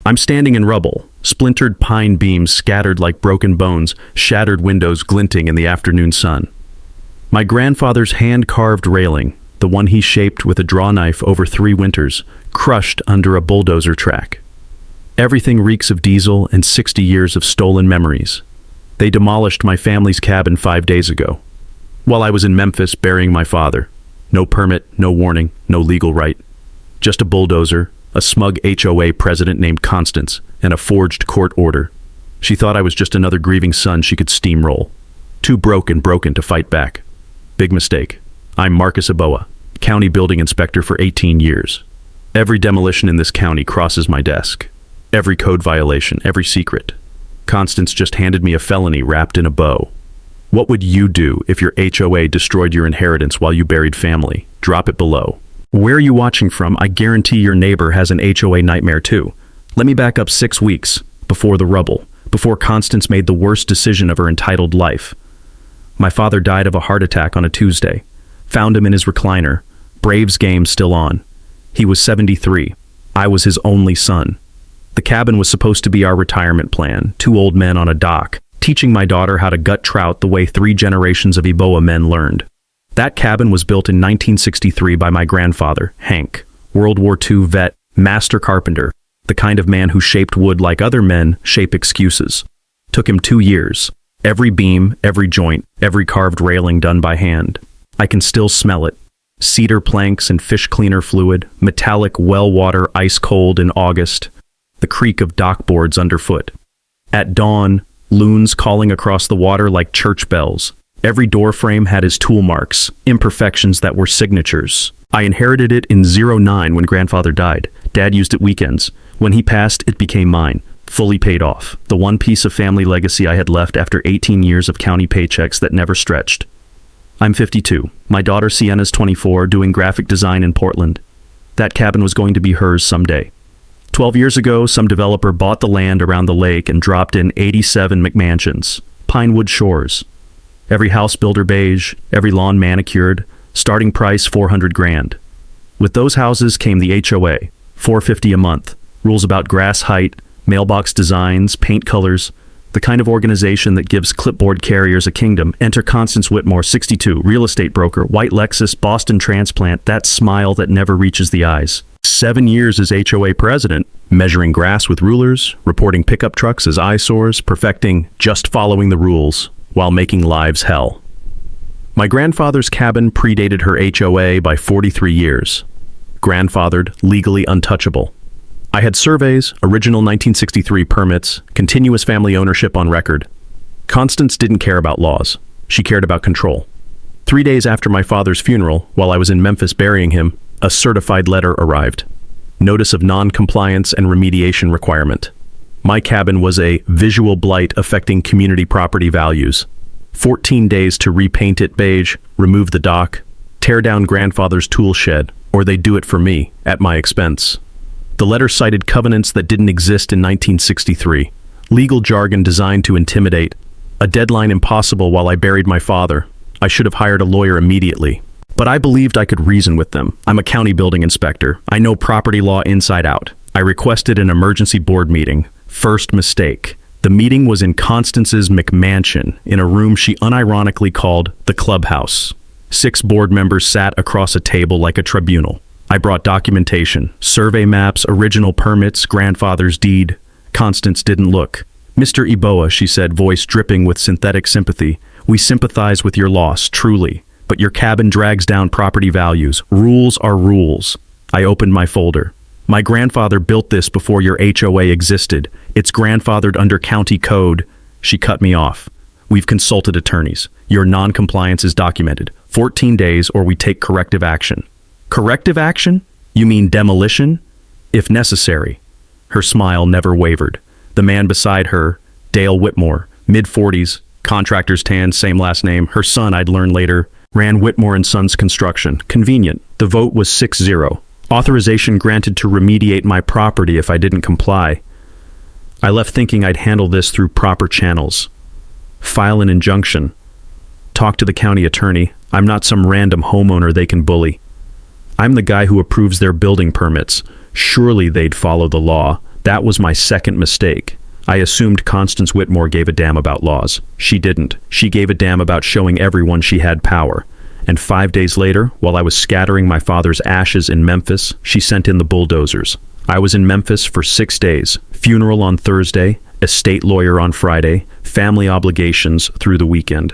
I'm standing in rubble, splintered pine beams scattered like broken bones, shattered windows glinting in the afternoon sun. My grandfather's hand-carved railing, the one he shaped with a draw knife over 3 winters, crushed under a bulldozer track. Everything reeks of diesel and 60 years of stolen memories. They demolished my family's cabin 5 days ago, while I was in Memphis burying my father. No permit, no warning, no legal right. Just a bulldozer, a smug HOA president named Constance, and a forged court order. She thought I was just another grieving son she could steamroll. Too broken to fight back. Big mistake. I'm Marcus Aboa, county building inspector for 18 years. Every demolition in this county crosses my desk. Every code violation, every secret. Constance just handed me a felony wrapped in a bow. What would you do if your HOA destroyed your inheritance while you buried family? Drop it below. Where are you watching from? I guarantee your neighbor has an HOA nightmare too. Let me back up 6 weeks, before the rubble, before Constance made the worst decision of her entitled life. My father died of a heart attack on a Tuesday. Found him in his recliner. Braves game still on. He was 73. I was his only son. The cabin was supposed to be our retirement plan, 2 old men on a dock, teaching my daughter how to gut trout the way 3 generations of Eboa men learned. That cabin was built in 1963 by my grandfather, Hank, World War II vet, master carpenter, the kind of man who shaped wood like other men shape excuses. Took him 2 years. Every beam, every joint, every carved railing done by hand. I can still smell it. Cedar planks and fish cleaner fluid, metallic well water ice cold in August, the creak of dock boards underfoot. At dawn, loons calling across the water like church bells. Every door frame had his tool marks, imperfections that were signatures. I inherited it in '09 when grandfather died. Dad used it weekends. When he passed, it became mine, fully paid off. The one piece of family legacy I had left after 18 years of county paychecks that never stretched. I'm 52. My daughter Sienna's 24, doing graphic design in Portland. That cabin was going to be hers someday. 12 years ago, some developer bought the land around the lake and dropped in 87 McMansions, Pinewood Shores. Every house builder beige, every lawn manicured, starting price 400 grand. With those houses came the HOA, $450 a month, rules about grass height, mailbox designs, paint colors, the kind of organization that gives clipboard carriers a kingdom. Enter Constance Whitmore, 62, real estate broker, white Lexus, Boston transplant, that smile that never reaches the eyes. 7 years as HOA president, measuring grass with rulers, reporting pickup trucks as eyesores, perfecting just following the rules while making lives hell. My grandfather's cabin predated her HOA by 43 years. Grandfathered, legally untouchable. I had surveys, original 1963 permits, continuous family ownership on record. Constance didn't care about laws. She cared about control. 3 days after my father's funeral, while I was in Memphis burying him, a certified letter arrived. Notice of non-compliance and remediation requirement. My cabin was a visual blight affecting community property values. 14 days to repaint it beige, remove the dock, tear down grandfather's tool shed, or they do it for me, at my expense. The letter cited covenants that didn't exist in 1963, legal jargon designed to intimidate, a deadline impossible while I buried my father. I should have hired a lawyer immediately. But I believed I could reason with them. I'm a county building inspector. I know property law inside out. I requested an emergency board meeting. First mistake. The meeting was in Constance's McMansion, in a room she unironically called the clubhouse. 6 board members sat across a table like a tribunal. I brought documentation, survey maps, original permits, grandfather's deed. Constance didn't look. Mr. Eboa, she said, voice dripping with synthetic sympathy, we sympathize with your loss, truly. But your cabin drags down property values. Rules are rules. I opened my folder. My grandfather built this before your HOA existed. It's grandfathered under county code. She cut me off. We've consulted attorneys. Your non-compliance is documented. 14 days or we take corrective action. Corrective action? You mean demolition? If necessary. Her smile never wavered. The man beside her, Dale Whitmore, mid-40s, contractor's tan, same last name. Her son, I'd learn later, ran Whitmore and Sons Construction. Convenient. The vote was 6-0. Authorization granted to remediate my property if I didn't comply. I left thinking I'd handle this through proper channels. File an injunction. Talk to the county attorney. I'm not some random homeowner they can bully. I'm the guy who approves their building permits. Surely they'd follow the law. That was my second mistake. I assumed Constance Whitmore gave a damn about laws. She didn't. She gave a damn about showing everyone she had power. And 5 days later, while I was scattering my father's ashes in Memphis, she sent in the bulldozers. I was in Memphis for 6 days. Funeral on Thursday, estate lawyer on Friday, family obligations through the weekend.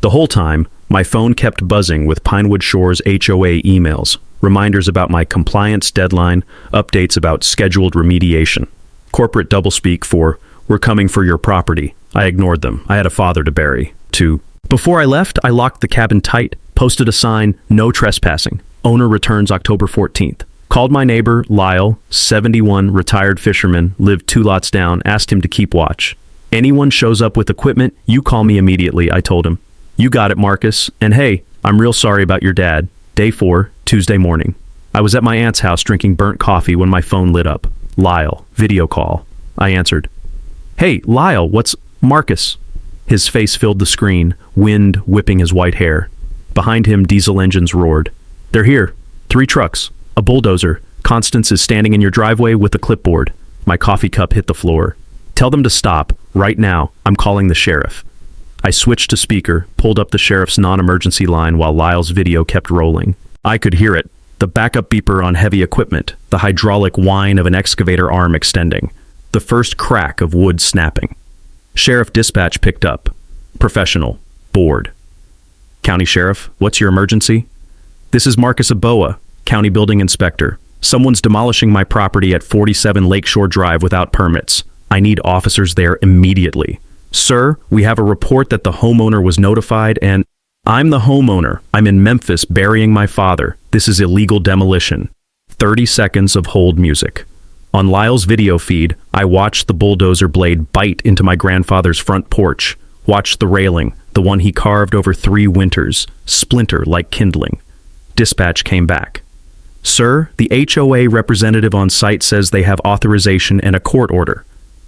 The whole time, my phone kept buzzing with Pinewood Shores HOA emails, reminders about my compliance deadline, updates about scheduled remediation. Corporate doublespeak for, "We're coming for your property." I ignored them. I had a father to bury. 2. Before I left, I locked the cabin tight, posted a sign, "No trespassing. Owner returns October 14th. Called my neighbor, Lyle, 71, retired fisherman, lived 2 lots down, asked him to keep watch. "Anyone shows up with equipment, you call me immediately," I told him. "You got it, Marcus. And hey, I'm real sorry about your dad." Day 4, Tuesday morning. I was at my aunt's house drinking burnt coffee when my phone lit up. Lyle, video call. I answered. "Hey, Lyle, what's Marcus?" His face filled the screen, wind whipping his white hair. Behind him, diesel engines roared. "They're here. 3 trucks. A bulldozer. Constance is standing in your driveway with a clipboard." My coffee cup hit the floor. "Tell them to stop. Right now. I'm calling the sheriff." I switched to speaker, pulled up the sheriff's non-emergency line while Lyle's video kept rolling. I could hear it. The backup beeper on heavy equipment, the hydraulic whine of an excavator arm extending, the first crack of wood snapping. Sheriff dispatch picked up. Professional. Bored. "County Sheriff, what's your emergency?" "This is Marcus Aboa, County Building Inspector. Someone's demolishing my property at 47 Lakeshore Drive without permits. I need officers there immediately." "Sir, we have a report that the homeowner was notified and—" "I'm the homeowner. I'm in Memphis burying my father. This is illegal demolition." 30 seconds of hold music. On Lyle's video feed, I watched the bulldozer blade bite into my grandfather's front porch, watched the railing, the one he carved over 3 winters, splinter like kindling. Dispatch came back. "Sir, the HOA representative on site says they have authorization and a court order."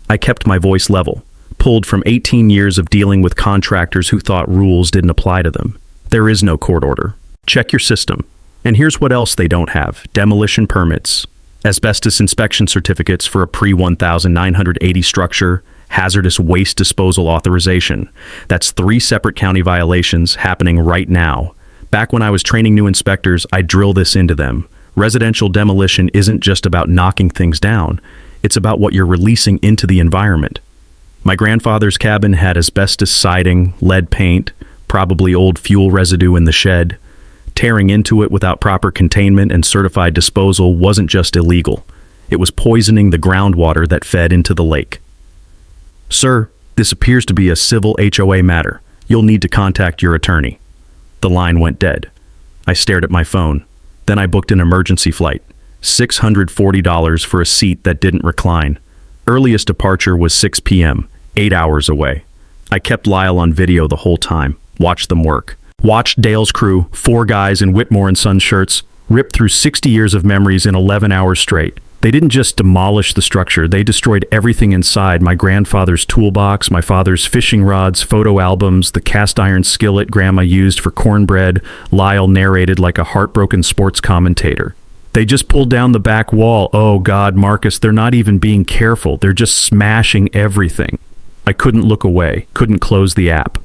I kept my voice level, pulled from 18 years of dealing with contractors who thought rules didn't apply to them. There is no court order. Check your system. And here's what else they don't have: demolition permits, asbestos inspection certificates for a pre-1980 structure, hazardous waste disposal authorization. That's 3 separate county violations happening right now. Back when I was training new inspectors, I drill this into them. Residential demolition isn't just about knocking things down. It's about what you're releasing into the environment. My grandfather's cabin had asbestos siding, lead paint, probably old fuel residue in the shed. Tearing into it without proper containment and certified disposal wasn't just illegal. It was poisoning the groundwater that fed into the lake. "Sir, this appears to be a civil HOA matter. You'll need to contact your attorney." The line went dead. I stared at my phone. Then I booked an emergency flight. $640 for a seat that didn't recline. Earliest departure was 6 p.m., 8 hours away. I kept Lyle on video the whole time, watched them work. Watched Dale's crew, 4 guys in Whitmore and Son shirts, rip through 60 years of memories in 11 hours straight. They didn't just demolish the structure, they destroyed everything inside: my grandfather's toolbox, my father's fishing rods, photo albums, the cast iron skillet Grandma used for cornbread. Lyle narrated like a heartbroken sports commentator. "They just pulled down the back wall. Oh God, Marcus, they're not even being careful. They're just smashing everything." I couldn't look away, couldn't close the app.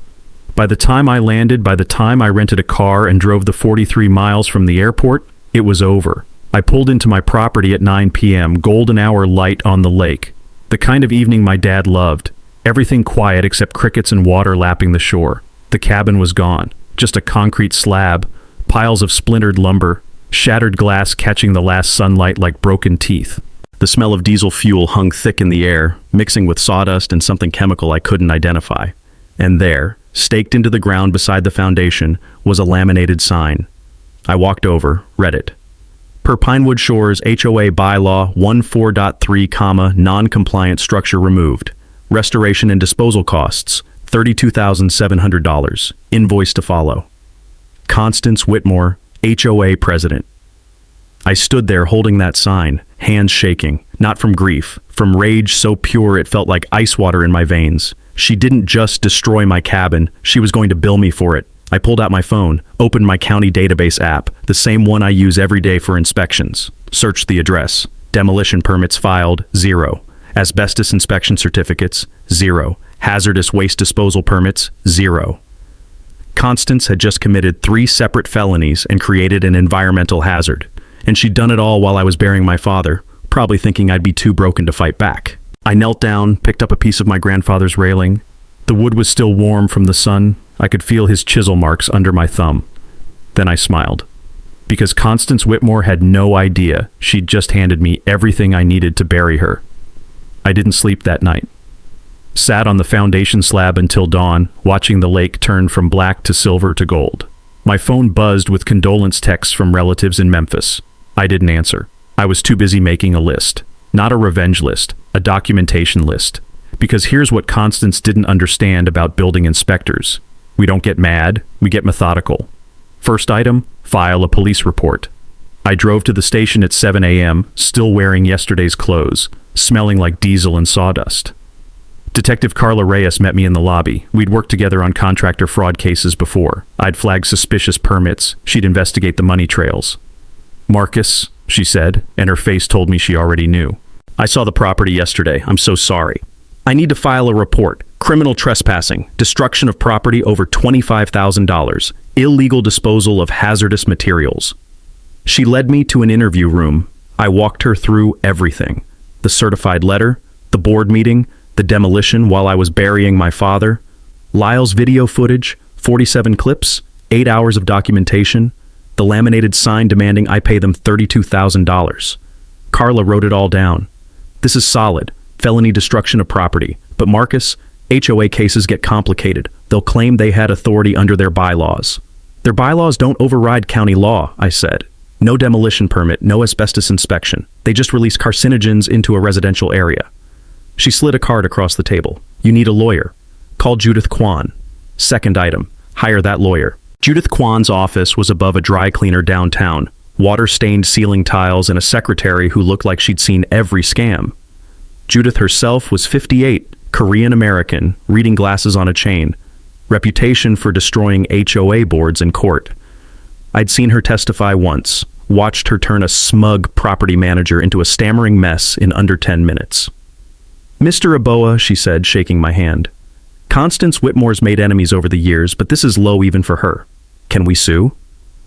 By the time I landed, by the time I rented a car and drove the 43 miles from the airport, it was over. I pulled into my property at 9 p.m., golden hour light on the lake. The kind of evening my dad loved. Everything quiet except crickets and water lapping the shore. The cabin was gone. Just a concrete slab, piles of splintered lumber, shattered glass catching the last sunlight like broken teeth. The smell of diesel fuel hung thick in the air, mixing with sawdust and something chemical I couldn't identify. And there, staked into the ground beside the foundation, was a laminated sign. I walked over, read it. Per Pinewood Shores HOA bylaw 14.3, non-compliant structure removed. Restoration and disposal costs, $32,700. Invoice to follow. Constance Whitmore, HOA president. I stood there holding that sign, hands shaking, not from grief, from rage so pure it felt like ice water in my veins. She didn't just destroy my cabin, she was going to bill me for it. I pulled out my phone, opened my county database app, the same one I use every day for inspections. Searched the address. Demolition permits filed, 0. Asbestos inspection certificates, 0. Hazardous waste disposal permits, 0. Constance had just committed 3 separate felonies and created an environmental hazard. And she'd done it all while I was burying my father, probably thinking I'd be too broken to fight back. I knelt down, picked up a piece of my grandfather's railing. The wood was still warm from the sun. I could feel his chisel marks under my thumb. Then I smiled. Because Constance Whitmore had no idea she'd just handed me everything I needed to bury her. I didn't sleep that night. Sat on the foundation slab until dawn, watching the lake turn from black to silver to gold. My phone buzzed with condolence texts from relatives in Memphis. I didn't answer. I was too busy making a list. Not a revenge list, a documentation list. Because here's what Constance didn't understand about building inspectors. We don't get mad, we get methodical. First item, file a police report. I drove to the station at 7 a.m., still wearing yesterday's clothes, smelling like diesel and sawdust. Detective Carla Reyes met me in the lobby. We'd worked together on contractor fraud cases before. I'd flag suspicious permits. She'd investigate the money trails. Marcus, she said, and her face told me she already knew. I saw the property yesterday. I'm so sorry. I need to file a report. Criminal trespassing, destruction of property over $25,000, illegal disposal of hazardous materials. She led me to an interview room. I walked her through everything. The certified letter, the board meeting, the demolition while I was burying my father, Lyle's video footage, 47 clips, 8 hours of documentation, the laminated sign demanding I pay them $32,000. Carla wrote it all down. This is solid, felony destruction of property. But Marcus, HOA cases get complicated. They'll claim they had authority under their bylaws. Their bylaws don't override county law, I said. No demolition permit, no asbestos inspection. They just release carcinogens into a residential area. She slid a card across the table. You need a lawyer. Call Judith Kwan. Second item, hire that lawyer. Judith Kwan's office was above a dry cleaner downtown, water-stained ceiling tiles and a secretary who looked like she'd seen every scam. Judith herself was 58, Korean-American, reading glasses on a chain, reputation for destroying HOA boards in court. I'd seen her testify once, watched her turn a smug property manager into a stammering mess in under 10 minutes. Mr. Aboa, she said, shaking my hand. Constance Whitmore's made enemies over the years, but this is low even for her. Can we sue?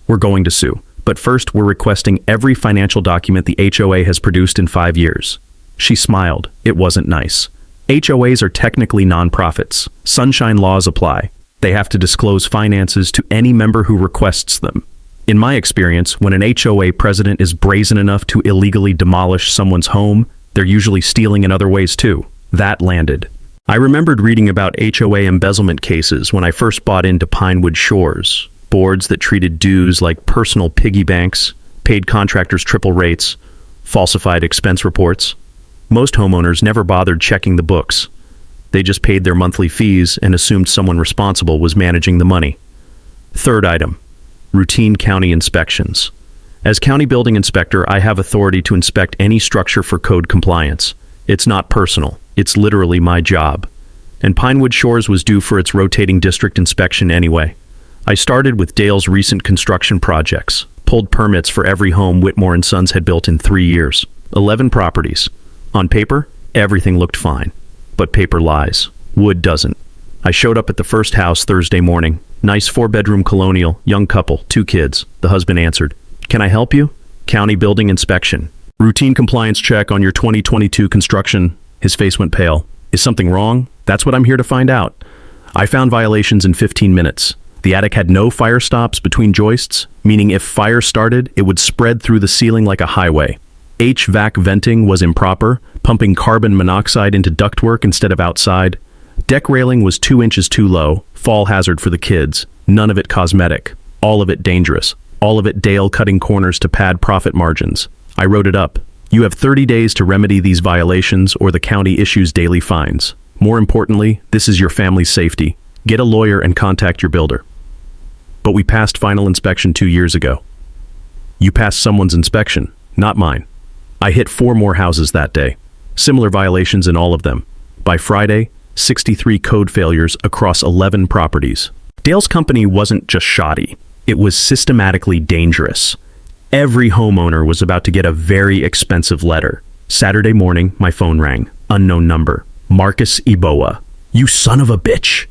We're going to sue, but first we're requesting every financial document the HOA has produced in 5 years. She smiled. It wasn't nice. HOAs are technically nonprofits. Sunshine laws apply. They have to disclose finances to any member who requests them. In my experience, when an HOA president is brazen enough to illegally demolish someone's home, they're usually stealing in other ways too. That landed. I remembered reading about HOA embezzlement cases when I first bought into Pinewood Shores. Boards that treated dues like personal piggy banks, paid contractors triple rates, falsified expense reports. Most homeowners never bothered checking the books. They just paid their monthly fees and assumed someone responsible was managing the money. Third item, routine county inspections. As county building inspector, I have authority to inspect any structure for code compliance. It's not personal. It's literally my job. And Pinewood Shores was due for its rotating district inspection anyway. I started with Dale's recent construction projects, pulled permits for every home Whitmore and Sons had built in 3 years. 11 properties. On paper, everything looked fine. But paper lies. Wood doesn't. I showed up at the first house Thursday morning. Nice 4-bedroom colonial, young couple, 2 kids. The husband answered. Can I help you? County building inspection. Routine compliance check on your 2022 construction. His face went pale. Is something wrong? That's what I'm here to find out. I found violations in 15 minutes. The attic had no fire stops between joists, meaning if fire started, it would spread through the ceiling like a highway. HVAC venting was improper, pumping carbon monoxide into ductwork instead of outside. Deck railing was 2 inches too low, fall hazard for the kids. None of it cosmetic. All of it dangerous. All of it Dale cutting corners to pad profit margins. I wrote it up. You have 30 days to remedy these violations or the county issues daily fines. More importantly, this is your family's safety. Get a lawyer and contact your builder. But we passed final inspection 2 years ago. You passed someone's inspection, not mine. I hit 4 more houses that day. Similar violations in all of them. By Friday, 63 code failures across 11 properties. Dale's company wasn't just shoddy. It was systematically dangerous. Every homeowner was about to get a very expensive letter. Saturday morning, my phone rang. Unknown number. Marcus Eboa. You son of a bitch!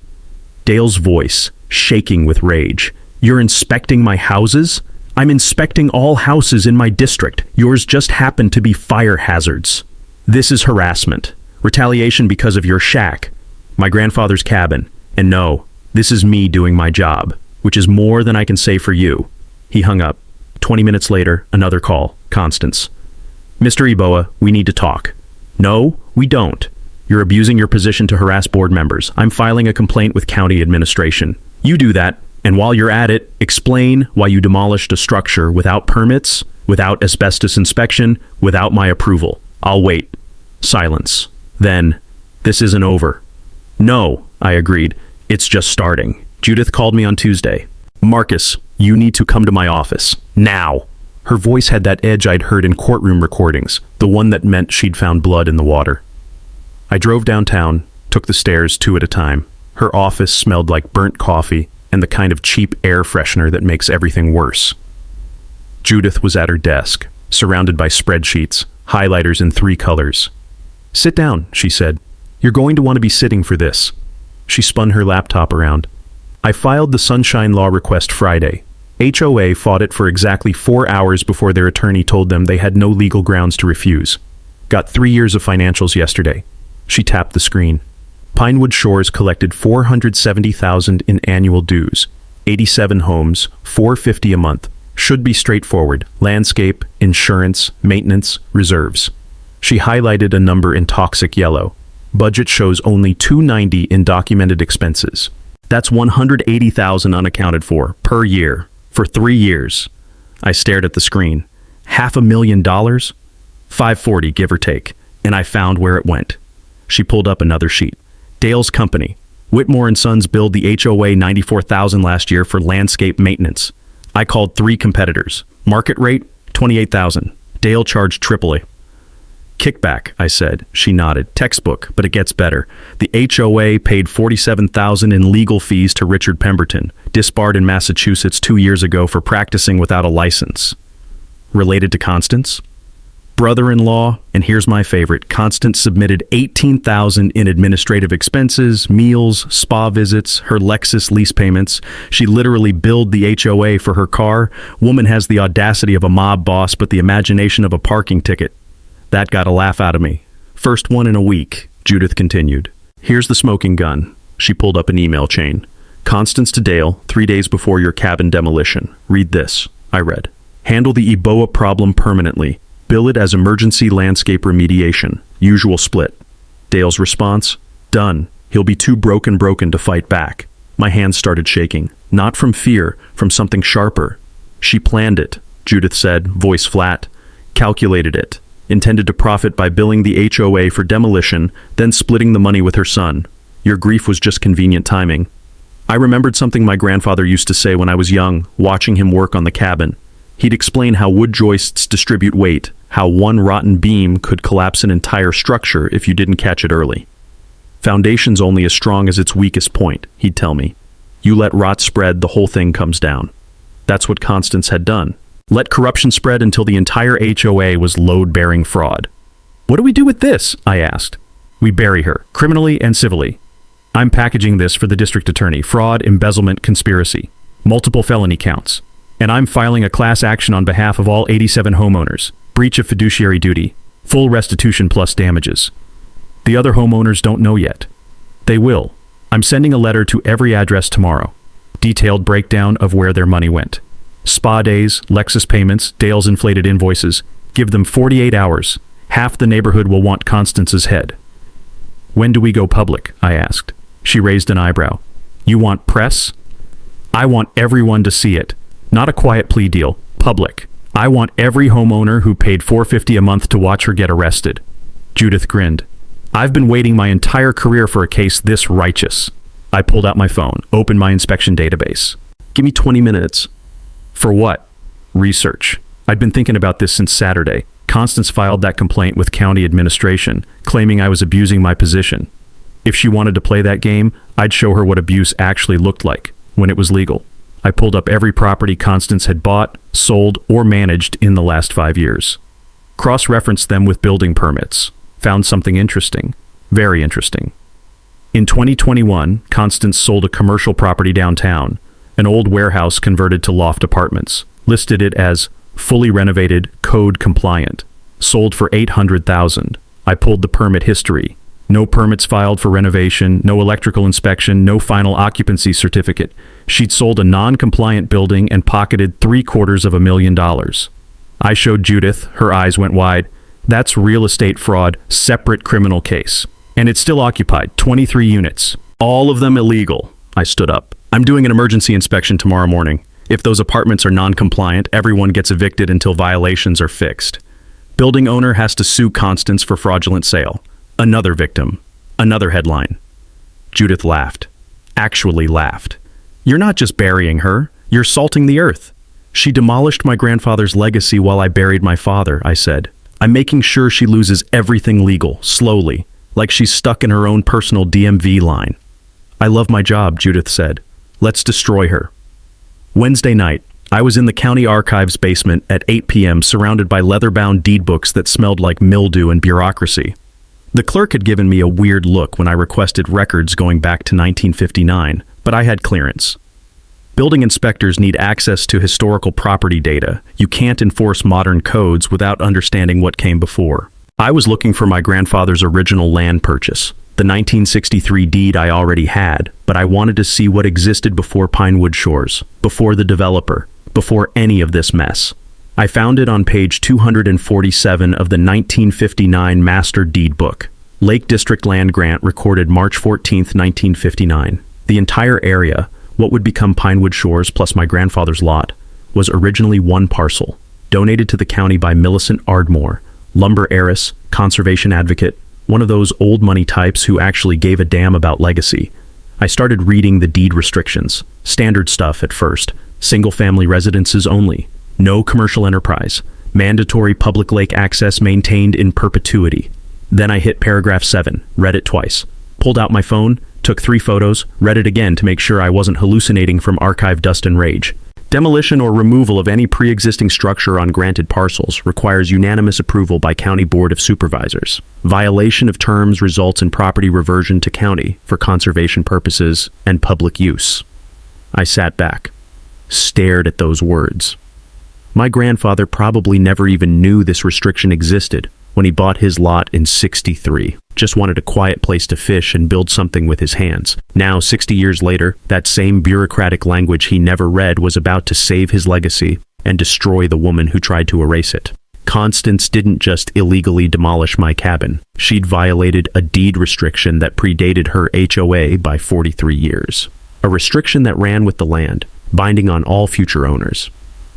Dale's voice, shaking with rage. You're inspecting my houses? I'm inspecting all houses in my district. Yours just happen to be fire hazards. This is harassment. Retaliation because of your shack. My grandfather's cabin. And no, this is me doing my job, which is more than I can say for you. He hung up. 20 minutes later, another call. Constance. Mr. Eboa, we need to talk. No, we don't. You're abusing your position to harass board members. I'm filing a complaint with county administration. You do that, and while you're at it, explain why you demolished a structure without permits, without asbestos inspection, without my approval. I'll wait. Silence. Then, this isn't over. No, I agreed. It's just starting. Judith called me on Tuesday. Marcus, you need to come to my office. Now. Her voice had that edge I'd heard in courtroom recordings, the one that meant she'd found blood in the water. I drove downtown, took the stairs 2 at a time. Her office smelled like burnt coffee and the kind of cheap air freshener that makes everything worse. Judith was at her desk, surrounded by spreadsheets, highlighters in 3 colors. Sit down, she said. You're going to want to be sitting for this. She spun her laptop around. I filed the Sunshine Law request Friday. HOA fought it for exactly 4 hours before their attorney told them they had no legal grounds to refuse. Got 3 years of financials yesterday. She tapped the screen. Pinewood Shores collected $470,000 in annual dues. 87 homes, $450 a month. Should be straightforward. Landscape, insurance, maintenance, reserves. She highlighted a number in toxic yellow. Budget shows only $290 in documented expenses. That's $180,000 unaccounted for, per year, for 3 years. I stared at the screen. $500,000? $540, give or take. And I found where it went. She pulled up another sheet. Dale's company. Whitmore & Sons billed the HOA $94,000 last year for landscape maintenance. I called 3 competitors. Market rate, $28,000. Dale charged AAA. Kickback, I said. She nodded. Textbook, but it gets better. The HOA paid $47,000 in legal fees to Richard Pemberton, disbarred in Massachusetts 2 years ago for practicing without a license. Related to Constance? Brother-in-law, and here's my favorite, Constance submitted $18,000 in administrative expenses, meals, spa visits, her Lexus lease payments. She literally billed the HOA for her car. Woman has the audacity of a mob boss, but the imagination of a parking ticket. That got a laugh out of me. First one in a week, Judith continued. Here's the smoking gun. She pulled up an email chain. Constance to Dale, 3 days before your cabin demolition. Read this. I read. Handle the Eboa problem permanently. Bill it as emergency landscape remediation. Usual split. Dale's response? Done. He'll be too broken to fight back. My hands started shaking. Not from fear, from something sharper. She planned it, Judith said, voice flat. Calculated it. Intended to profit by billing the HOA for demolition, then splitting the money with her son. Your grief was just convenient timing. I remembered something my grandfather used to say when I was young, watching him work on the cabin. He'd explain how wood joists distribute weight, how one rotten beam could collapse an entire structure if you didn't catch it early. Foundation's only as strong as its weakest point, he'd tell me. You let rot spread, the whole thing comes down. That's what Constance had done. Let corruption spread until the entire HOA was load-bearing fraud. What do we do with this? I asked. We bury her, criminally and civilly. I'm packaging this for the district attorney. Fraud, embezzlement, conspiracy. Multiple felony counts. And I'm filing a class action on behalf of all 87 homeowners. Breach of fiduciary duty. Full restitution plus damages. The other homeowners don't know yet. They will. I'm sending a letter to every address tomorrow. Detailed breakdown of where their money went. Spa days, Lexus payments, Dale's inflated invoices. Give them 48 hours. Half the neighborhood will want Constance's head. When do we go public? I asked. She raised an eyebrow. You want press? I want everyone to see it. Not a quiet plea deal. Public. I want every homeowner who paid $450 a month to watch her get arrested. Judith grinned. I've been waiting my entire career for a case this righteous. I pulled out my phone, opened my inspection database. Give me 20 minutes. For what? Research. I'd been thinking about this since Saturday. Constance filed that complaint with county administration, claiming I was abusing my position. If she wanted to play that game, I'd show her what abuse actually looked like, when it was legal. I pulled up every property Constance had bought, sold, or managed in the last 5 years. Cross-referenced them with building permits. Found something interesting. Very interesting. In 2021, Constance sold a commercial property downtown, an old warehouse converted to loft apartments, listed it as fully renovated, code compliant, sold for $800,000. I pulled the permit history. No permits filed for renovation, no electrical inspection, no final occupancy certificate. She'd sold a non-compliant building and pocketed $750,000. I showed Judith, her eyes went wide. That's real estate fraud, separate criminal case. And it's still occupied, 23 units. All of them illegal. I stood up. I'm doing an emergency inspection tomorrow morning. If those apartments are non-compliant, everyone gets evicted until violations are fixed. Building owner has to sue Constance for fraudulent sale. Another victim. Another headline. Judith laughed. Actually laughed. You're not just burying her, you're salting the earth. She demolished my grandfather's legacy while I buried my father, I said. I'm making sure she loses everything legal, slowly, like she's stuck in her own personal DMV line. I love my job, Judith said. Let's destroy her. Wednesday night, I was in the county archives basement at 8 p.m. surrounded by leather-bound deed books that smelled like mildew and bureaucracy. The clerk had given me a weird look when I requested records going back to 1959, but I had clearance. Building inspectors need access to historical property data. You can't enforce modern codes without understanding what came before. I was looking for my grandfather's original land purchase, the 1963 deed I already had, but I wanted to see what existed before Pinewood Shores, before the developer, before any of this mess. I found it on page 247 of the 1959 Master Deed Book. Lake District Land Grant recorded March 14, 1959. The entire area, what would become Pinewood Shores plus my grandfather's lot, was originally one parcel, donated to the county by Millicent Ardmore, lumber heiress, conservation advocate, one of those old money types who actually gave a damn about legacy. I started reading the deed restrictions. Standard stuff at first. Single-family residences only. No commercial enterprise. Mandatory public lake access maintained in perpetuity. Then I hit paragraph 7, read it twice. Pulled out my phone, took 3 photos, read it again to make sure I wasn't hallucinating from archive dust and rage. Demolition or removal of any pre-existing structure on granted parcels requires unanimous approval by County Board of Supervisors. Violation of terms results in property reversion to county for conservation purposes and public use. I sat back, stared at those words. My grandfather probably never even knew this restriction existed when he bought his lot in '63. Just wanted a quiet place to fish and build something with his hands. Now, 60 years later, that same bureaucratic language he never read was about to save his legacy and destroy the woman who tried to erase it. Constance didn't just illegally demolish my cabin. She'd violated a deed restriction that predated her HOA by 43 years. A restriction that ran with the land, binding on all future owners.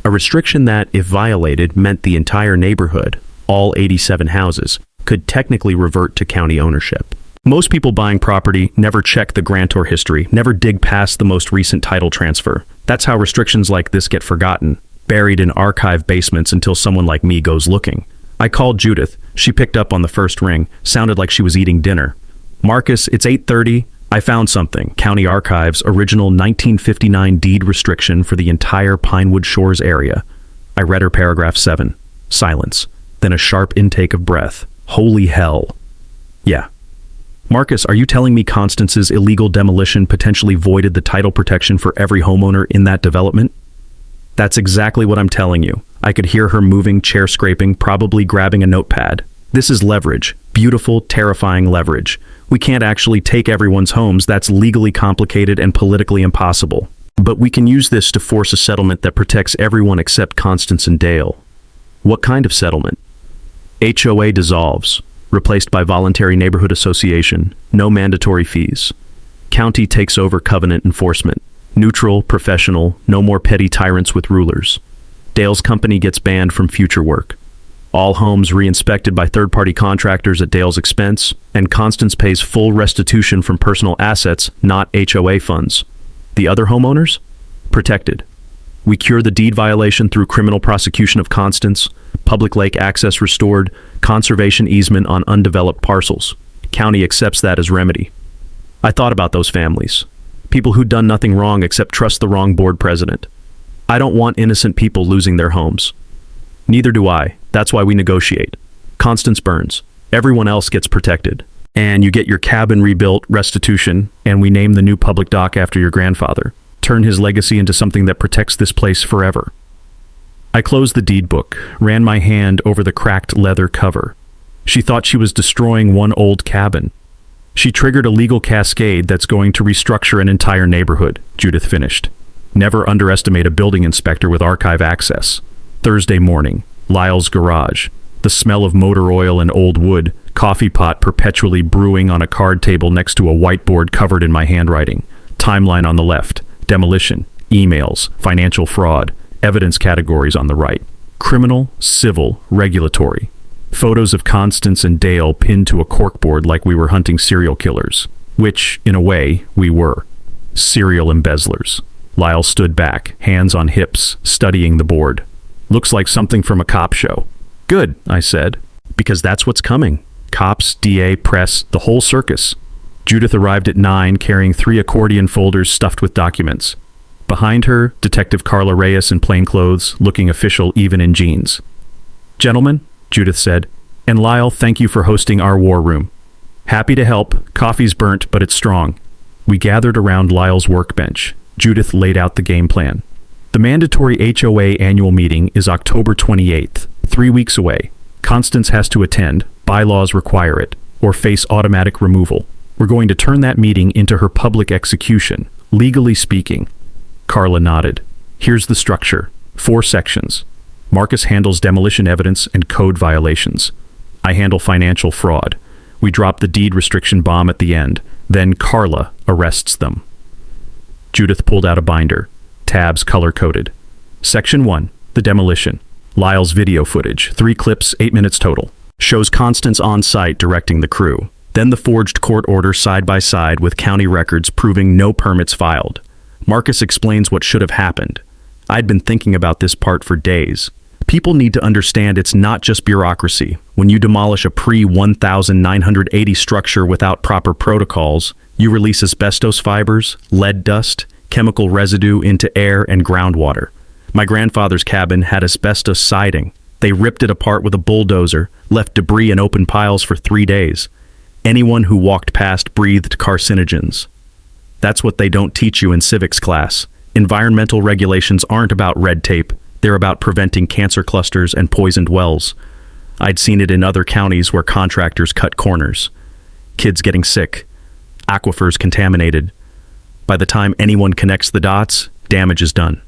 A restriction that, if violated, meant the entire neighborhood, all 87 houses, could technically revert to county ownership. Most people buying property never check the grantor history, never dig past the most recent title transfer. That's how restrictions like this get forgotten, buried in archive basements until someone like me goes looking. I called Judith. She picked up on the first ring, sounded like she was eating dinner. Marcus, it's 8:30. I found something. County Archives, original 1959 deed restriction for the entire Pinewood Shores area. I read her paragraph 7. Silence. Then a sharp intake of breath. Holy hell. Yeah. Marcus, are you telling me Constance's illegal demolition potentially voided the title protection for every homeowner in that development? That's exactly what I'm telling you. I could hear her moving, chair scraping, probably grabbing a notepad. This is leverage. Beautiful, terrifying leverage. We can't actually take everyone's homes. That's legally complicated and politically impossible. But we can use this to force a settlement that protects everyone except Constance and Dale. What kind of settlement? HOA dissolves, replaced by voluntary neighborhood association, no mandatory fees. County takes over covenant enforcement. Neutral, professional, no more petty tyrants with rulers. Dale's company gets banned from future work. All homes re-inspected by third-party contractors at Dale's expense, and Constance pays full restitution from personal assets, not HOA funds. The other homeowners? Protected. We cure the deed violation through criminal prosecution of Constance, public lake access restored, conservation easement on undeveloped parcels. County accepts that as remedy. I thought about those families. People who'd done nothing wrong except trust the wrong board president. I don't want innocent people losing their homes. Neither do I. That's why we negotiate. Constance burns. Everyone else gets protected. And you get your cabin rebuilt, restitution, and we name the new public dock after your grandfather. Turn his legacy into something that protects this place forever. I closed the deed book, ran my hand over the cracked leather cover. She thought she was destroying one old cabin. She triggered a legal cascade that's going to restructure an entire neighborhood, Judith finished. Never underestimate a building inspector with archive access. Thursday morning, Lyle's garage. The smell of motor oil and old wood, coffee pot perpetually brewing on a card table next to a whiteboard covered in my handwriting. Timeline on the left, demolition, emails, financial fraud, evidence categories on the right. Criminal, civil, regulatory. Photos of Constance and Dale pinned to a corkboard like we were hunting serial killers. Which, in a way, we were. Serial embezzlers. Lyle stood back, hands on hips, studying the board. Looks like something from a cop show. Good, I said, because that's what's coming. Cops, DA, press, the whole circus. Judith arrived at 9, carrying 3 accordion folders stuffed with documents. Behind her, Detective Carla Reyes in plain clothes, looking official even in jeans. Gentlemen, Judith said, and Lyle, thank you for hosting our war room. Happy to help. Coffee's burnt, but it's strong. We gathered around Lyle's workbench. Judith laid out the game plan. The mandatory HOA annual meeting is October 28th, 3 weeks away. Constance has to attend, bylaws require it, or face automatic removal. We're going to turn that meeting into her public execution, legally speaking. Carla nodded. Here's the structure. 4 sections. Marcus handles demolition evidence and code violations. I handle financial fraud. We drop the deed restriction bomb at the end. Then Carla arrests them. Judith pulled out a binder. Tabs color-coded. Section 1. The demolition. Lyle's video footage. 3 clips, 8 minutes total. Shows Constance on site directing the crew. Then the forged court order side by side with county records proving no permits filed. Marcus explains what should have happened. I'd been thinking about this part for days. People need to understand it's not just bureaucracy. When you demolish a pre-1980 structure without proper protocols, you release asbestos fibers, lead dust, chemical residue into air and groundwater. My grandfather's cabin had asbestos siding. They ripped it apart with a bulldozer, left debris in open piles for 3 days. Anyone who walked past breathed carcinogens. That's what they don't teach you in civics class. Environmental regulations aren't about red tape. They're about preventing cancer clusters and poisoned wells. I'd seen it in other counties where contractors cut corners. Kids getting sick. Aquifers contaminated. By the time anyone connects the dots, damage is done.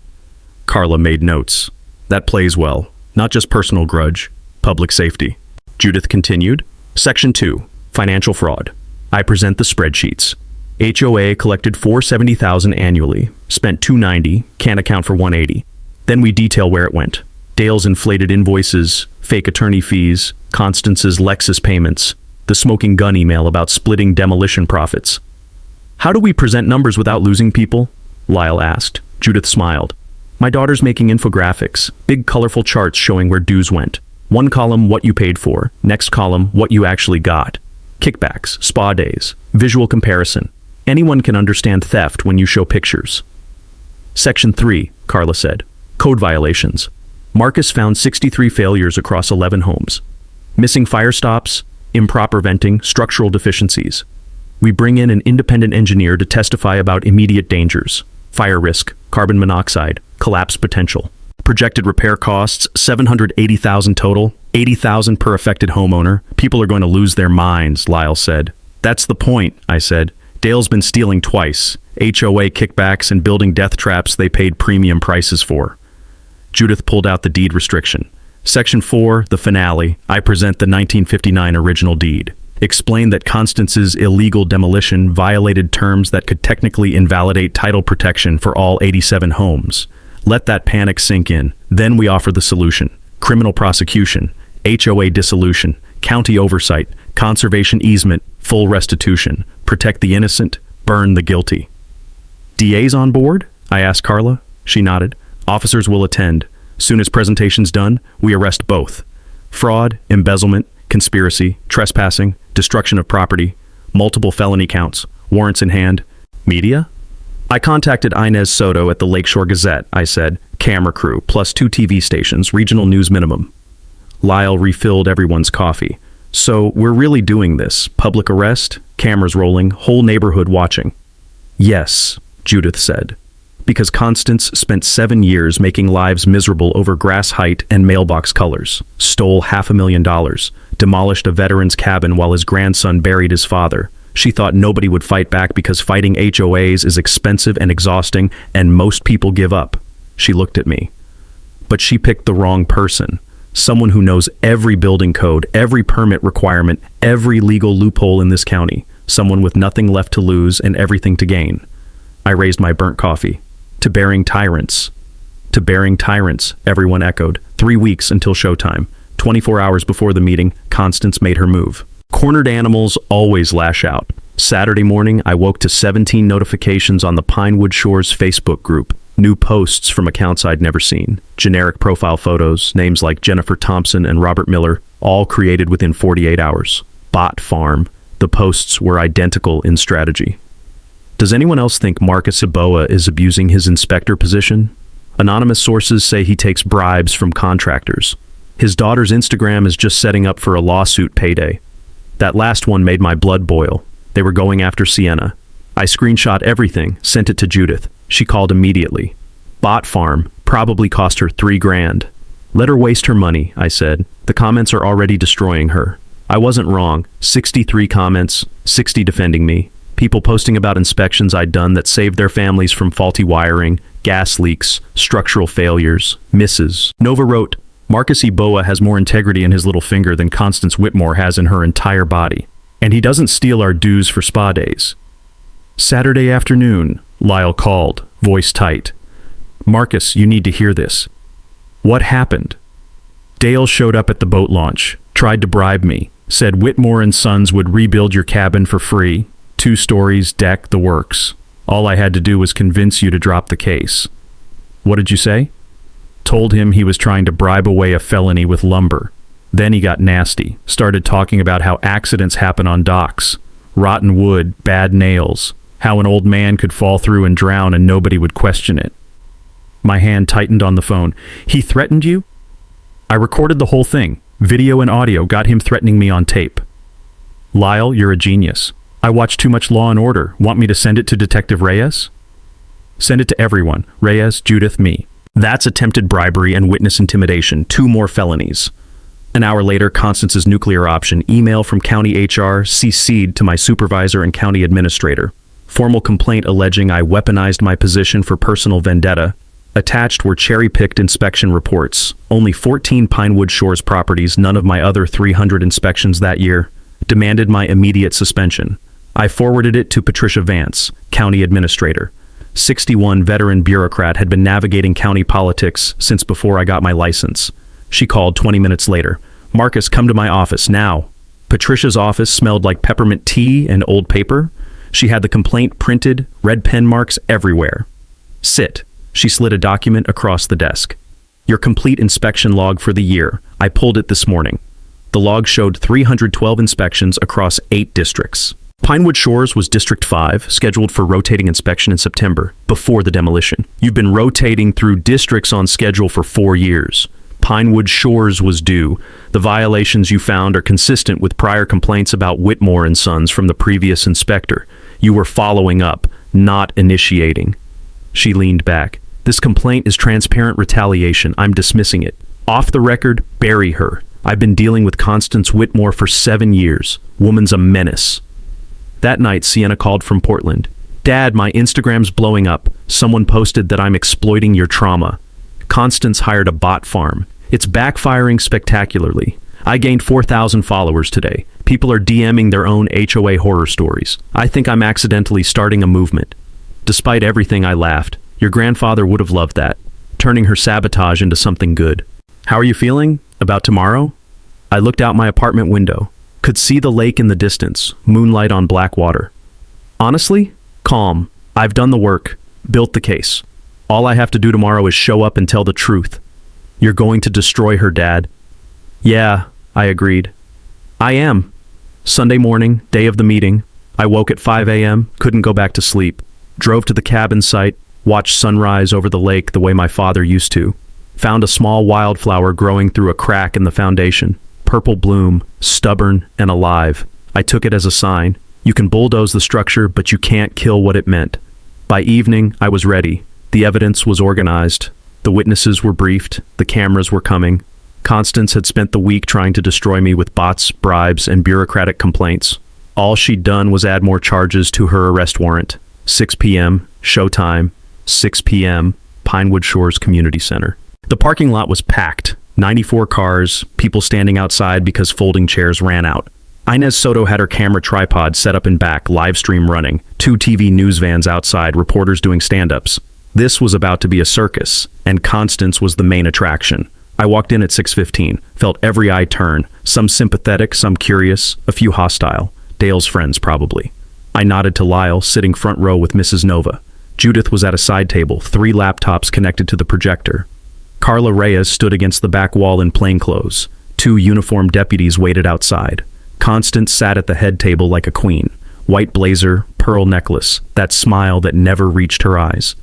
Carla made notes. That plays well. Not just personal grudge, public safety. Judith continued. Section 2. Financial fraud. I present the spreadsheets. HOA collected $470,000 annually, spent $290, can't account for $180. Then we detail where it went. Dale's inflated invoices, fake attorney fees, Constance's Lexus payments, the smoking gun email about splitting demolition profits. How do we present numbers without losing people? Lyle asked. Judith smiled. My daughter's making infographics, big colorful charts showing where dues went. One column, what you paid for. Next column, what you actually got. Kickbacks, spa days, visual comparison. Anyone can understand theft when you show pictures. Section 3, Carla said. Code violations. Marcus found 63 failures across 11 homes. Missing fire stops, improper venting, structural deficiencies. We bring in an independent engineer to testify about immediate dangers. Fire risk, carbon monoxide, collapse potential. Projected repair costs, $780,000 total, $80,000 per affected homeowner. People are going to lose their minds, Lyle said. That's the point, I said. Dale's been stealing twice. HOA kickbacks and building death traps they paid premium prices for. Judith pulled out the deed restriction. Section 4, the finale, I present the 1959 original deed. Explain that Constance's illegal demolition violated terms that could technically invalidate title protection for all 87 homes. Let that panic sink in. Then we offer the solution. Criminal prosecution, HOA dissolution, county oversight, conservation easement, full restitution, protect the innocent, burn the guilty. DA's on board? I asked Carla. She nodded. Officers will attend. Soon as presentation's done, we arrest both. Fraud, embezzlement, conspiracy, trespassing, destruction of property, multiple felony counts, warrants in hand. Media? I contacted Inez Soto at the Lakeshore Gazette, I said. Camera crew, plus 2 TV stations, regional news minimum. Lyle refilled everyone's coffee. So we're really doing this. Public arrest, cameras rolling, whole neighborhood watching. Yes, Judith said. Because Constance spent 7 years making lives miserable over grass height and mailbox colors, stole $500,000, demolished a veteran's cabin while his grandson buried his father. She thought nobody would fight back because fighting HOAs is expensive and exhausting, and most people give up. She looked at me. But she picked the wrong person. Someone who knows every building code, every permit requirement, every legal loophole in this county. Someone with nothing left to lose and everything to gain. I raised my burnt coffee. To bearing tyrants. To bearing tyrants, everyone echoed. 3 weeks until showtime. 24 hours before the meeting, Constance made her move. Cornered animals always lash out. Saturday morning, I woke to 17 notifications on the Pinewood Shores Facebook group. New posts from accounts I'd never seen. Generic profile photos, names like Jennifer Thompson and Robert Miller, all created within 48 hours. Bot farm. The posts were identical in strategy. Does anyone else think Marcus Iboa is abusing his inspector position? Anonymous sources say he takes bribes from contractors. His daughter's Instagram is just setting up for a lawsuit payday. That last one made my blood boil. They were going after Sienna. I screenshot everything, sent it to Judith. She called immediately. Bot farm probably cost her $3,000. Let her waste her money, I said. The comments are already destroying her. I wasn't wrong. 63 comments, 60 defending me. People posting about inspections I'd done that saved their families from faulty wiring, gas leaks, structural failures, misses. Nova wrote, Marcus Iboa has more integrity in his little finger than Constance Whitmore has in her entire body. And he doesn't steal our dues for spa days. Saturday afternoon, Lyle called, voice tight. Marcus, you need to hear this. What happened? Dale showed up at the boat launch, tried to bribe me, said Whitmore and Sons would rebuild your cabin for free. 2 stories, deck, the works. All I had to do was convince you to drop the case. What did you say? Told him he was trying to bribe away a felony with lumber. Then he got nasty, started talking about how accidents happen on docks. Rotten wood, bad nails. How an old man could fall through and drown and nobody would question it. My hand tightened on the phone. He threatened you? I recorded the whole thing. Video and audio, got him threatening me on tape. Lyle, you're a genius. I watch too much Law and Order. Want me to send it to Detective Reyes? Send it to everyone. Reyes, Judith, me. That's attempted bribery and witness intimidation. 2 more felonies. An hour later, Constance's nuclear option. Email from county HR, CC'd to my supervisor and county administrator. Formal complaint alleging I weaponized my position for personal vendetta. Attached were cherry-picked inspection reports. Only 14 Pinewood Shores properties, none of my other 300 inspections that year. Demanded my immediate suspension. I forwarded it to Patricia Vance, county administrator. 61 veteran bureaucrat had been navigating county politics since before I got my license. She called 20 minutes later. Marcus, come to my office now. Patricia's office smelled like peppermint tea and old paper. She had the complaint printed, red pen marks everywhere. Sit. She slid a document across the desk. Your complete inspection log for the year. I pulled it this morning. The log showed 312 inspections across 8 districts. Pinewood Shores was District 5, scheduled for rotating inspection in September, before the demolition. You've been rotating through districts on schedule for 4 years. Pinewood Shores was due. The violations you found are consistent with prior complaints about Whitmore and Sons from the previous inspector. You were following up, not initiating. She leaned back. This complaint is transparent retaliation. I'm dismissing it. Off the record, bury her. I've been dealing with Constance Whitmore for 7 years. Woman's a menace. That night, Sienna called from Portland. Dad, my Instagram's blowing up. Someone posted that I'm exploiting your trauma. Constance hired a bot farm. It's backfiring spectacularly. I gained 4,000 followers today. People are DMing their own HOA horror stories. I think I'm accidentally starting a movement. Despite everything, I laughed. Your grandfather would have loved that. Turning her sabotage into something good. How are you feeling? About tomorrow? I looked out my apartment window. Could see the lake in the distance, moonlight on black water. Honestly, calm. I've done the work, built the case. All I have to do tomorrow is show up and tell the truth. You're going to destroy her, Dad. Yeah, I agreed. I am. Sunday morning, day of the meeting. I woke at 5 a.m., couldn't go back to sleep. Drove to the cabin site, watched sunrise over the lake the way my father used to. Found a small wildflower growing through a crack in the foundation. Purple bloom, stubborn and alive. I took it as a sign. You can bulldoze the structure, but you can't kill what it meant. By evening, I was ready. The evidence was organized. The witnesses were briefed. The cameras were coming. Constance had spent the week trying to destroy me with bots, bribes, and bureaucratic complaints. All she'd done was add more charges to her arrest warrant. 6 p.m., showtime, 6 p.m., Pinewood Shores Community Center. The parking lot was packed. 94 cars, people standing outside because folding chairs ran out. Inez Soto had her camera tripod set up in back, live stream running. 2 TV news vans outside, reporters doing stand-ups. This was about to be a circus, and Constance was the main attraction. I walked in at 6:15, felt every eye turn, some sympathetic, some curious, a few hostile. Dale's friends, probably. I nodded to Lyle, sitting front row with Mrs. Nova. Judith was at a side table, 3 laptops connected to the projector. Carla Reyes stood against the back wall in plainclothes. 2 uniformed deputies waited outside. Constance sat at the head table like a queen. White blazer, pearl necklace, that smile that never reached her eyes.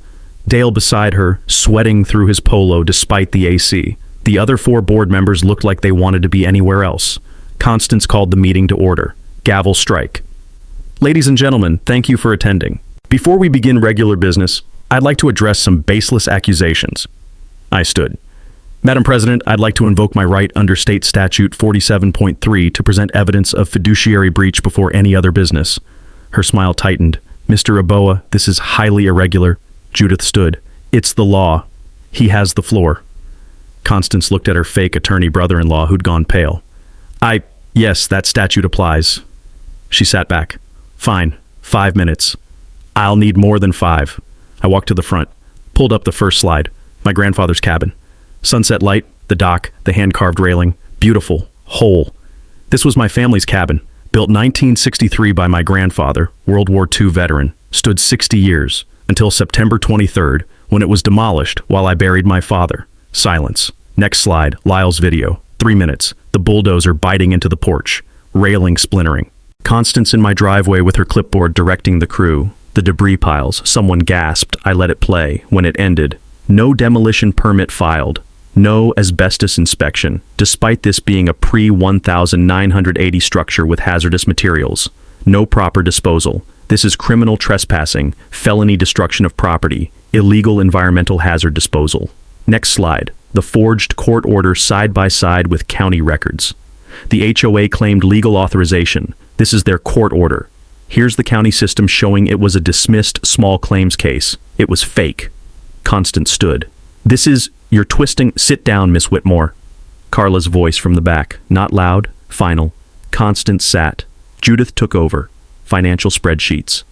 Dale beside her, sweating through his polo despite the AC. The other 4 board members looked like they wanted to be anywhere else. Constance called the meeting to order. Gavel strike. Ladies and gentlemen, thank you for attending. Before we begin regular business, I'd like to address some baseless accusations. I stood. Madam President, I'd like to invoke my right under State Statute 47.3 to present evidence of fiduciary breach before any other business. Her smile tightened. Mr. Aboa, this is highly irregular. Judith stood. It's the law. He has the floor. Constance looked at her fake attorney brother-in-law who'd gone pale. Yes, that statute applies. She sat back. Fine, 5 minutes. I'll need more than 5. I walked to the front, pulled up the first slide. My grandfather's cabin. Sunset light, the dock, the hand-carved railing. Beautiful, whole. This was my family's cabin, built 1963 by my grandfather, World War II veteran. Stood 60 years, until September 23rd, when it was demolished while I buried my father. Silence. Next slide, Lyle's video. 3 minutes. The bulldozer biting into the porch. Railing splintering. Constance in my driveway with her clipboard directing the crew. The debris piles. Someone gasped. I let it play. When it ended, no demolition permit filed. No asbestos inspection, despite this being a pre-1980 structure with hazardous materials. No proper disposal. This is criminal trespassing, felony destruction of property, illegal environmental hazard disposal. Next slide. The forged court order side by side with county records. The HOA claimed legal authorization. This is their court order. Here's the county system showing it was a dismissed small claims case. It was fake. Constance stood. You're twisting. Sit down, Miss Whitmore. Carla's voice from the back. Not loud, final. Constance sat. Judith took over. Financial spreadsheets.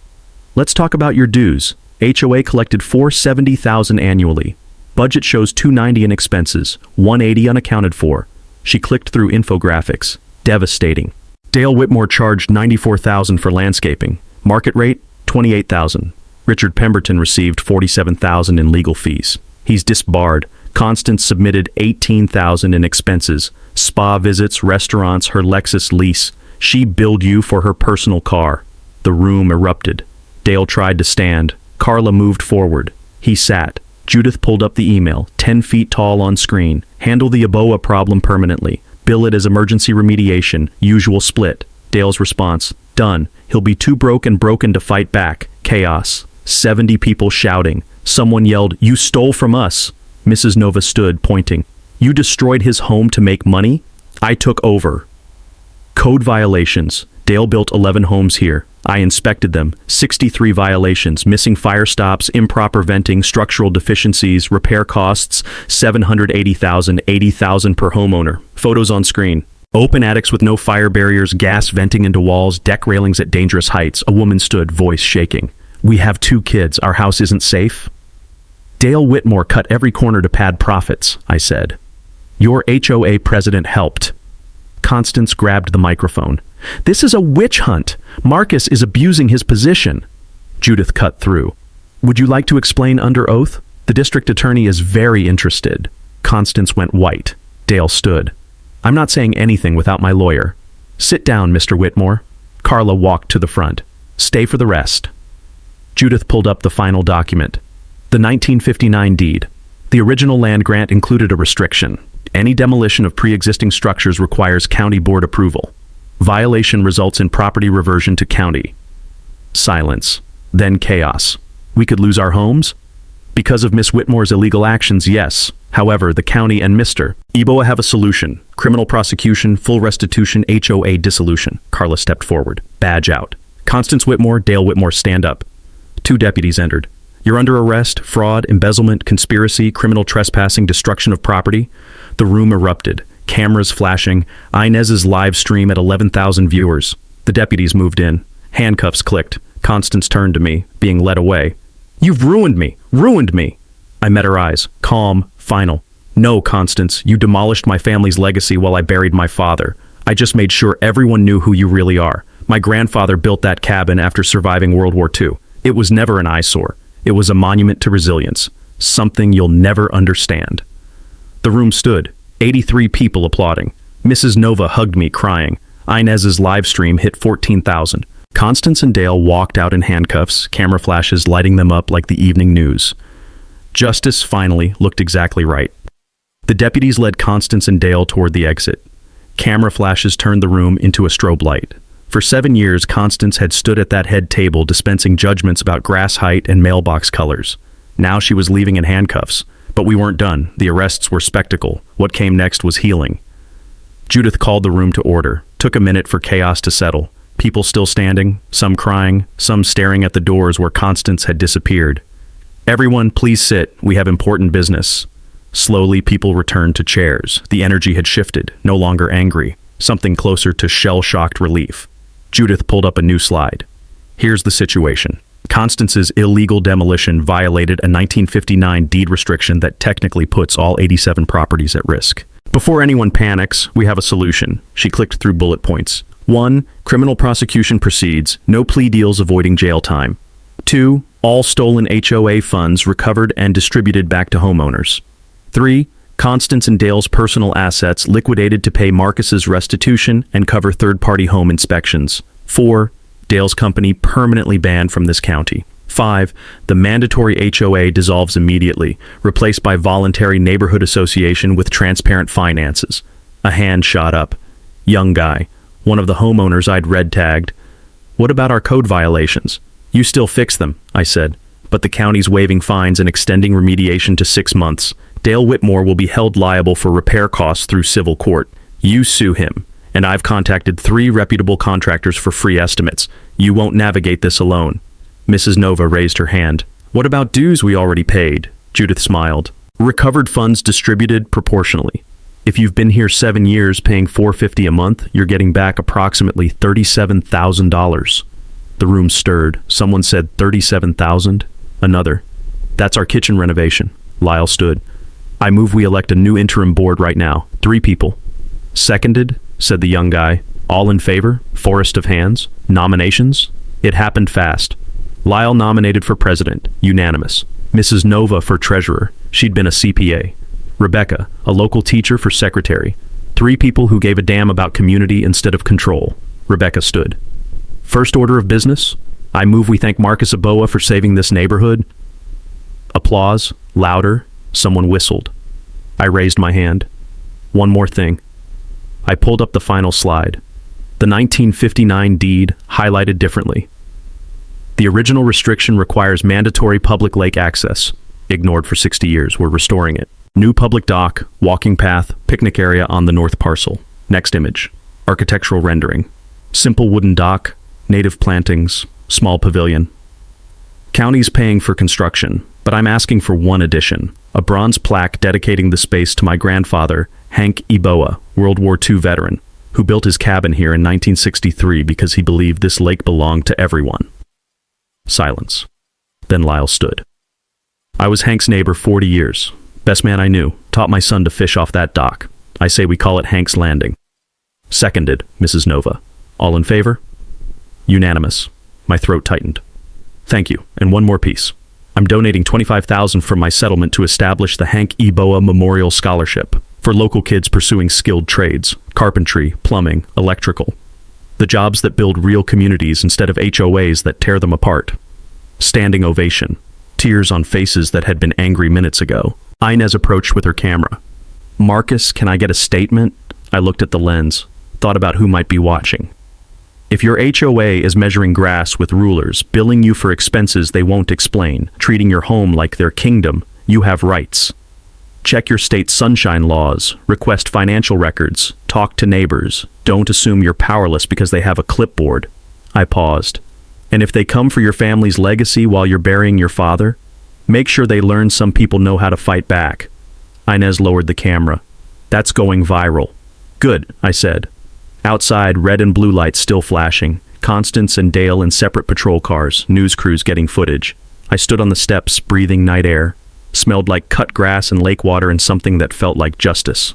Let's talk about your dues. HOA collected $470,000 annually. Budget shows $290 in expenses, $180 unaccounted for. She clicked through infographics. Devastating. Dale Whitmore charged $94,000 for landscaping. Market rate, $28,000. Richard Pemberton received $47,000 in legal fees. He's disbarred. Constance submitted $18,000 in expenses. Spa visits, restaurants, her Lexus lease. She billed you for her personal car. The room erupted. Dale tried to stand. Carla moved forward. He sat. Judith pulled up the email, 10 feet tall on screen. Handle the Aboa problem permanently. Bill it as emergency remediation. Usual split. Dale's response, done. He'll be too broken to fight back. Chaos. 70 people shouting. Someone yelled, you stole from us. Mrs. Nova stood, pointing. You destroyed his home to make money? I took over. Code violations. Dale built 11 homes here. I inspected them. 63 violations, missing fire stops, improper venting, structural deficiencies, repair costs, $780,000, $80,000 per homeowner. Photos on screen. Open attics with no fire barriers, gas venting into walls, deck railings at dangerous heights. A woman stood, voice shaking. We have 2 kids. Our house isn't safe? Dale Whitmore cut every corner to pad profits, I said. Your HOA president helped. Constance grabbed the microphone. This is a witch hunt. Marcus is abusing his position. Judith cut through. Would you like to explain under oath? The district attorney is very interested. Constance went white. Dale stood. I'm not saying anything without my lawyer. Sit down, Mr. Whitmore. Carla walked to the front. Stay for the rest. Judith pulled up the final document. The 1959 deed. The original land grant included a restriction. Any demolition of pre-existing structures requires county board approval. Violation results in property reversion to county. Silence. Then chaos. We could lose our homes? Because of Miss Whitmore's illegal actions, yes. However, the county and Mr. Eboa have a solution. Criminal prosecution, full restitution, HOA dissolution. Carla stepped forward. Badge out. Constance Whitmore, Dale Whitmore, stand up. 2 deputies entered. You're under arrest, fraud, embezzlement, conspiracy, criminal trespassing, destruction of property. The room erupted. Cameras flashing. Inez's live stream at 11,000 viewers. The deputies moved in. Handcuffs clicked. Constance turned to me, being led away. You've ruined me! Ruined me! I met her eyes. Calm. Final. No, Constance, you demolished my family's legacy while I buried my father. I just made sure everyone knew who you really are. My grandfather built that cabin after surviving World War II. It was never an eyesore. It was a monument to resilience. Something you'll never understand. The room stood. 83 people applauding. Mrs. Nova hugged me, crying. Inez's live stream hit 14,000. Constance and Dale walked out in handcuffs, camera flashes lighting them up like the evening news. Justice finally looked exactly right. The deputies led Constance and Dale toward the exit. Camera flashes turned the room into a strobe light. For 7 years, Constance had stood at that head table dispensing judgments about grass height and mailbox colors. Now she was leaving in handcuffs. But we weren't done. The arrests were spectacle. What came next was healing. Judith called the room to order. Took a minute for chaos to settle. People still standing, some crying, some staring at the doors where Constance had disappeared. Everyone, please sit. We have important business. Slowly, people returned to chairs. The energy had shifted, no longer angry, something closer to shell-shocked relief. Judith pulled up a new slide. Here's the situation. Constance's illegal demolition violated a 1959 deed restriction that technically puts all 87 properties at risk. Before anyone panics, we have a solution. She clicked through bullet points. 1. Criminal prosecution proceeds. No plea deals avoiding jail time. 2. All stolen HOA funds recovered and distributed back to homeowners. 3. Constance and Dale's personal assets liquidated to pay Marcus's restitution and cover third-party home inspections. 4. Dale's company permanently banned from this county. 5. The mandatory HOA dissolves immediately, replaced by voluntary neighborhood association with transparent finances. A hand shot up. Young guy. One of the homeowners I'd red tagged. What about our code violations? You still fix them, I said. But the county's waiving fines and extending remediation to 6 months. Dale Whitmore will be held liable for repair costs through civil court. You sue him. And I've contacted 3 reputable contractors for free estimates. You won't navigate this alone. Mrs. Nova raised her hand. What about dues we already paid? Judith smiled. Recovered funds distributed proportionally. If you've been here 7 years paying $450 a month, you're getting back approximately $37,000. The room stirred. Someone said $37,000. Another. That's our kitchen renovation. Lyle stood. I move we elect a new interim board right now. 3 people. Seconded, said the young guy. All in favor? Forest of hands? Nominations? It happened fast. Lyle nominated for president. Unanimous. Mrs. Nova for treasurer. She'd been a CPA. Rebecca, a local teacher, for secretary. 3 people who gave a damn about community instead of control. Rebecca stood. First order of business? I move we thank Marcus Eboa for saving this neighborhood. Applause. Louder. Someone whistled. I raised my hand. One more thing. I pulled up the final slide. The 1959 deed, highlighted differently. The original restriction requires mandatory public lake access. Ignored for 60 years, we're restoring it. New public dock, walking path, picnic area on the north parcel. Next image. Architectural rendering. Simple wooden dock, native plantings, small pavilion. County's paying for construction, but I'm asking for one addition. A bronze plaque dedicating the space to my grandfather, Hank Eboa, World War II veteran, who built his cabin here in 1963 because he believed this lake belonged to everyone. Silence. Then Lyle stood. I was Hank's neighbor 40 years. Best man I knew. Taught my son to fish off that dock. I say we call it Hank's Landing. Seconded, Mrs. Nova. All in favor? Unanimous. My throat tightened. Thank you. And one more piece. I'm donating $25,000 from my settlement to establish the Hank Eboa Memorial Scholarship for local kids pursuing skilled trades, carpentry, plumbing, electrical. The jobs that build real communities instead of HOAs that tear them apart. Standing ovation. Tears on faces that had been angry minutes ago. Inez approached with her camera. "Marcus, can I get a statement?" I looked at the lens, thought about who might be watching. If your HOA is measuring grass with rulers, billing you for expenses they won't explain, treating your home like their kingdom, you have rights. Check your state's sunshine laws, request financial records, talk to neighbors. Don't assume you're powerless because they have a clipboard. I paused. And if they come for your family's legacy while you're burying your father, make sure they learn some people know how to fight back. Inez lowered the camera. "That's going viral." "Good," I said. Outside, red and blue lights still flashing. Constance and Dale in separate patrol cars, news crews getting footage. I stood on the steps, breathing night air. Smelled like cut grass and lake water and something that felt like justice.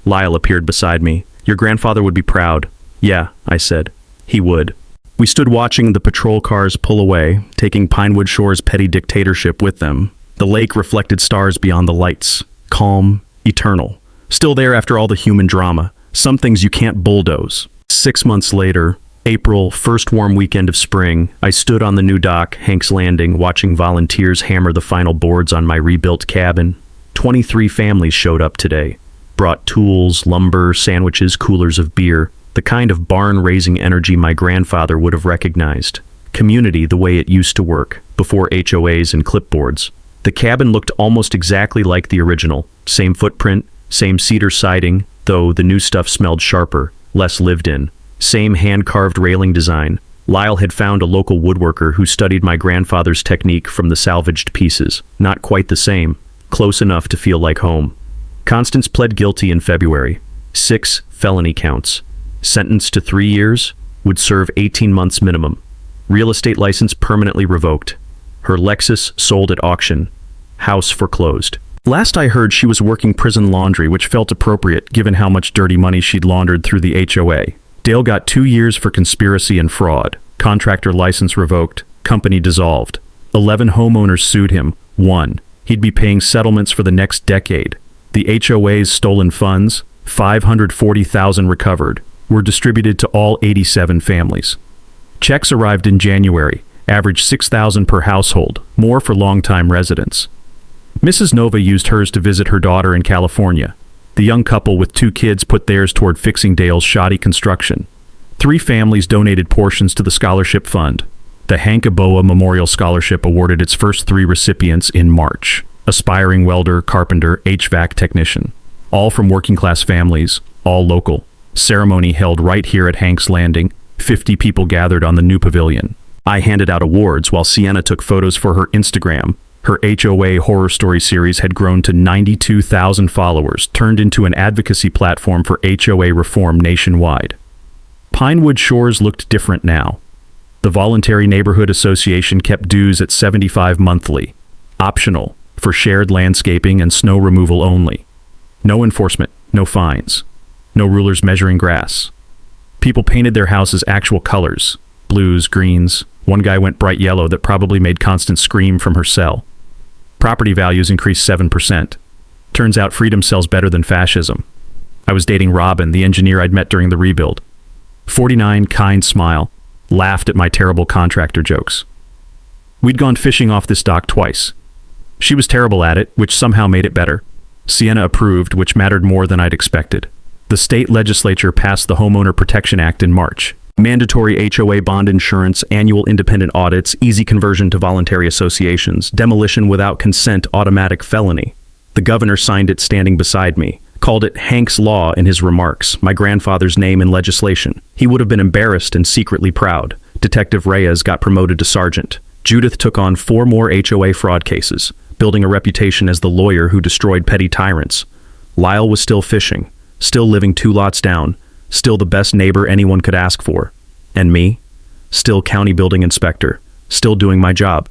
Lyle appeared beside me. "Your grandfather would be proud." "Yeah," I said. "He would." We stood watching the patrol cars pull away, taking Pinewood Shore's petty dictatorship with them. The lake reflected stars beyond the lights. Calm, eternal. Still there after all the human drama. Some things you can't bulldoze. 6 months later, April, first warm weekend of spring, I stood on the new dock, Hank's Landing, watching volunteers hammer the final boards on my rebuilt cabin. 23 families showed up today. Brought tools, lumber, sandwiches, coolers of beer. The kind of barn-raising energy my grandfather would have recognized. Community the way it used to work, before HOAs and clipboards. The cabin looked almost exactly like the original. Same footprint, same cedar siding, though the new stuff smelled sharper, less lived in. Same hand-carved railing design. Lyle had found a local woodworker who studied my grandfather's technique from the salvaged pieces. Not quite the same, close enough to feel like home. Constance pled guilty in February. 6 felony counts. Sentenced to 3 years, would serve 18 months minimum. Real estate license permanently revoked. Her Lexus sold at auction. House foreclosed. Last I heard, she was working prison laundry, which felt appropriate given how much dirty money she'd laundered through the HOA. Dale got 2 years for conspiracy and fraud. Contractor license revoked. Company dissolved. 11 homeowners sued him. 1. He'd be paying settlements for the next decade. The HOA's stolen funds, $540,000 recovered, were distributed to all 87 families. Checks arrived in January, averaged $6,000 per household, more for longtime residents. Mrs. Nova used hers to visit her daughter in California. The young couple with 2 kids put theirs toward fixing Dale's shoddy construction. 3 families donated portions to the scholarship fund. The Hank Aboa Memorial Scholarship awarded its first 3 recipients in March. Aspiring welder, carpenter, HVAC technician. All from working-class families, all local. Ceremony held right here at Hank's Landing. 50 people gathered on the new pavilion. I handed out awards while Sienna took photos for her Instagram. Her HOA horror story series had grown to 92,000 followers, turned into an advocacy platform for HOA reform nationwide. Pinewood Shores looked different now. The Voluntary Neighborhood Association kept dues at $75 monthly. Optional, for shared landscaping and snow removal only. No enforcement, no fines. No rulers measuring grass. People painted their houses actual colors. Blues, greens. One guy went bright yellow that probably made Constance scream from her cell. Property values increased 7%. Turns out freedom sells better than fascism. I was dating Robin, the engineer I'd met during the rebuild. 49, kind smile. Laughed at my terrible contractor jokes. We'd gone fishing off this dock twice. She was terrible at it, which somehow made it better. Sienna approved, which mattered more than I'd expected. The state legislature passed the Homeowner Protection Act in March. Mandatory HOA bond insurance, annual independent audits, easy conversion to voluntary associations, demolition without consent, automatic felony. The governor signed it standing beside me, called it Hank's Law in his remarks, my grandfather's name in legislation. He would have been embarrassed and secretly proud. Detective Reyes got promoted to sergeant. Judith took on 4 more HOA fraud cases, building a reputation as the lawyer who destroyed petty tyrants. Lyle was still fishing, still living 2 lots down, still the best neighbor anyone could ask for. And me? Still county building inspector, still doing my job.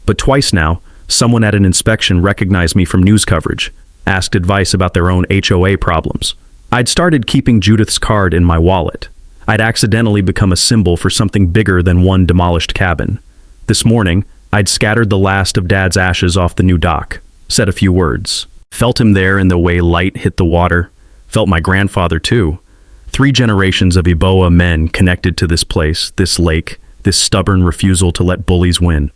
But twice now, someone at an inspection recognized me from news coverage, asked advice about their own HOA problems. I'd started keeping Judith's card in my wallet. I'd accidentally become a symbol for something bigger than one demolished cabin. This morning, I'd scattered the last of Dad's ashes off the new dock, said a few words. Felt him there in the way light hit the water. Felt my grandfather too. 3 generations of Eboa men connected to this place, this lake, this stubborn refusal to let bullies win.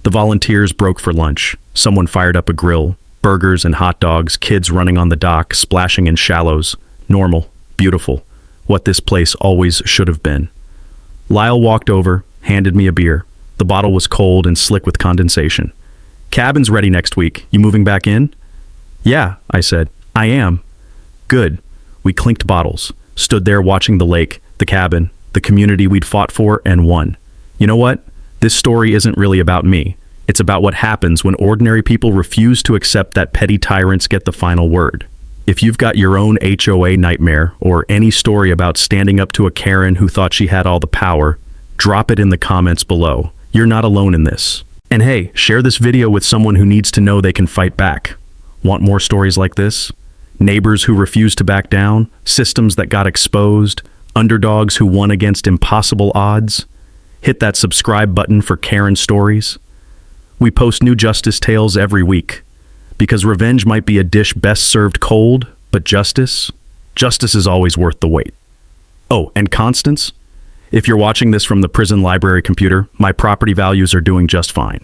The volunteers broke for lunch. Someone fired up a grill. Burgers and hot dogs, kids running on the dock, splashing in shallows. Normal, beautiful, what this place always should have been. Lyle walked over, handed me a beer. The bottle was cold and slick with condensation. Cabin's ready next week. You moving back in? Yeah, I said. I am. Good. We clinked bottles, stood there watching the lake, the cabin, the community we'd fought for, and won. You know what? This story isn't really about me. It's about what happens when ordinary people refuse to accept that petty tyrants get the final word. If you've got your own HOA nightmare or any story about standing up to a Karen who thought she had all the power, drop it in the comments below. You're not alone in this. And hey, share this video with someone who needs to know they can fight back. Want more stories like this? Neighbors who refused to back down, systems that got exposed, underdogs who won against impossible odds? Hit that subscribe button for Karen stories. We post new justice tales every week, because revenge might be a dish best served cold, but justice is always worth the wait. Oh, and Constance, if you're watching this from the prison library computer, my property values are doing just fine.